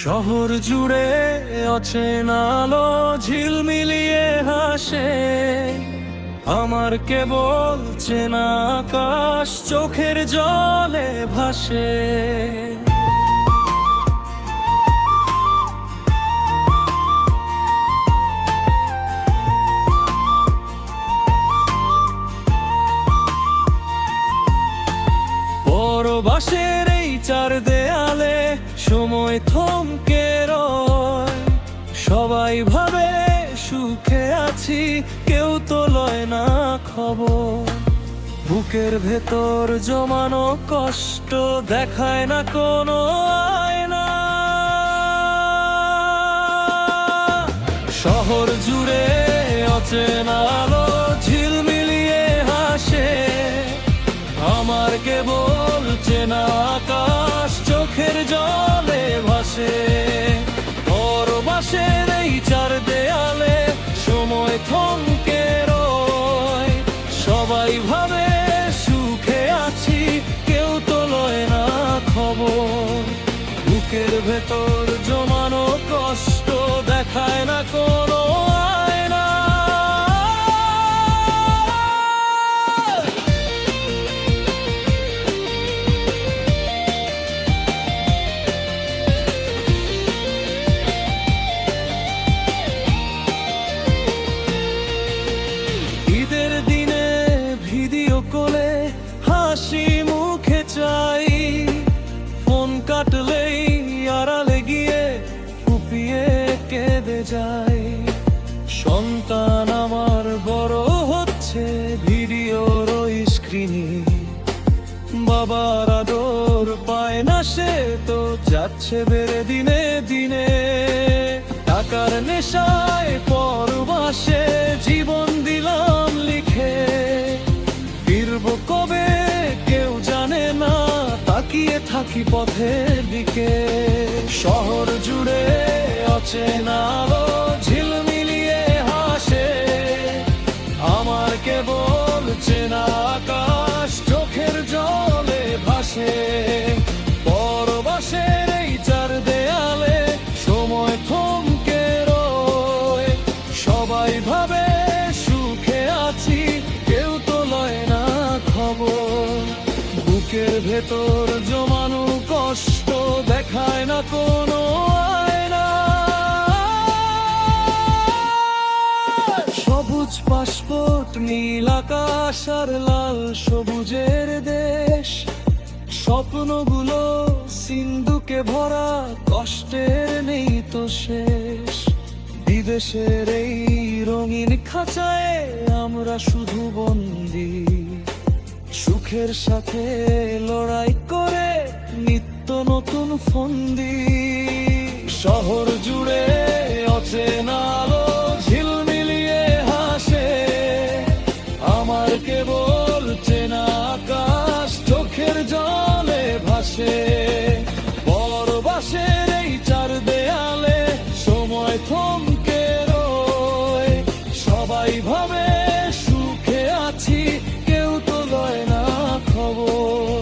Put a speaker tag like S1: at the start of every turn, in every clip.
S1: শহর জুড়ে অচেনা আলো ঝিলমিলিয়ে হাসে, আমার কেবল চেনা আকাশ চোখের জলে ভাসে। পরবাসের এই চার দেয়ালে সময় থমকে রয়, সবাই ভাবে সুখে আছি, কেউ তো লয় না খবর। বুকের ভেতর জমানো কষ্ট দেখায় না কোনো আয়না। শহর জুড়ে অচেনা আলো ঝিলমিলিয়ে হাসে, আমার কেবল চেনা আকাশ চোখের জলে ভাসে। পরবাসের এই চার দেয়ালে সময় থমকে রয়, সবাই ভাবে সুখে আছি, কেউ তো লয় না খবর। বুকের ভেতর জমানো কষ্ট দেখায় না কোনো আয়না। ঈদের দিনে ভিডিও কলে হাসি মুখে চাই, ফোন কাটলেই আড়ালে গিয়ে ফুপিয়ে কেঁদে যায়। সন্তান আমার বড় হচ্ছে ভিডিওর ওই স্ক্রিনে, বাবার আদর পায় না, সে তো যাচ্ছে বেড়ে দিনে দিনে। টাকার নেশায় পরবাসে জীবন দিলাম লিখে, ফিরবো কবে কেউ জানে না, তাকিয়ে থাকি পথের দিকে। শহর জুড়ে অচেনা আলো ঝিলমিলিয়ে হাসে, আমার কেবল চেনা আকাশ চোখের জলে ভাসে। পরবাসের এই চার দেয়ালে সময় থমকে রয়, সবাই ভাবে সুখে আছি, কেউ তো লয় না খবর। বুকের ভেতর জমানো কষ্ট দেখায় না কোনো আয়না। সবুজ পাসপোর্ট, নীল আকাশ আর লাল সবুজের দেশ, স্বপ্নগুলো সিন্ধুকে ভরা, কষ্টের নেই তো শেষ। বিদেশের এই রঙিন খাঁচায় আমরা শুধু বন্দী, সুখের সাথে লড়াই করে নিত্য নতুন ফন্দি। শহর জুড়ে অচেনা আলো ঝিলমিলিয়ে হাসে, আমার কেবল চেনা আকাশ চোখের জলে ভাসে। পরবাসের এই চার দেয়ালে সময় থমকে রয়, সবাই ভাবে সুখে আছি, কেউ তো লয় না খবর।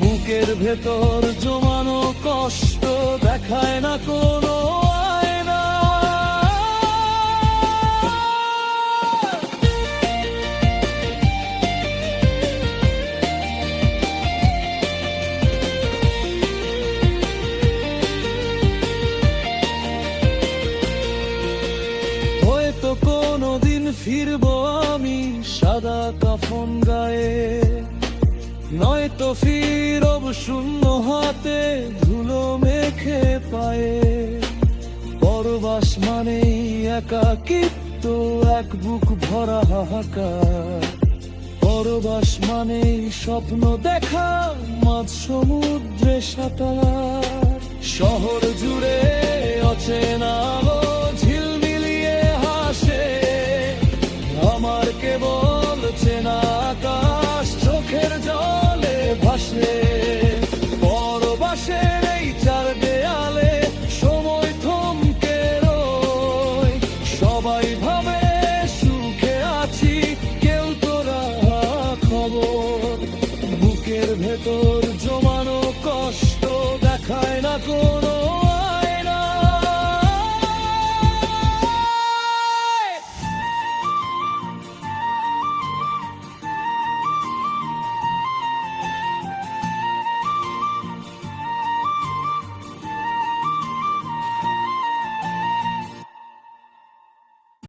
S1: বুকের ভেতর জমানো কষ্ট দেখায় না কোনো আয়না। হয়তো কোনোদিন ফিরবো আমি সাদা কাফন গায়ে, নয়তো ফিরব শূন্য হাতে ধুলো মেখে পায়ে। পরবাস মানেই একাকিত্ব, এক বুক ভরা হাহাকার। পরবাস মানেই স্বপ্ন দেখা, মাঝ সমুদ্রে সাঁতার। শহর জুড়ে অচেনা আলো ঝিলমিলিয়ে হাসে, আমার কেবল চেনা আকাশ চোখের জলে ভাসে। পরবাসের এই চার দেয়ালে সময় থমকে রয়, সবাই ভাবে সুখে আছি, কেউ তোরা খবর। বুকের ভেতর জমানো কষ্ট দেখায় না কোনো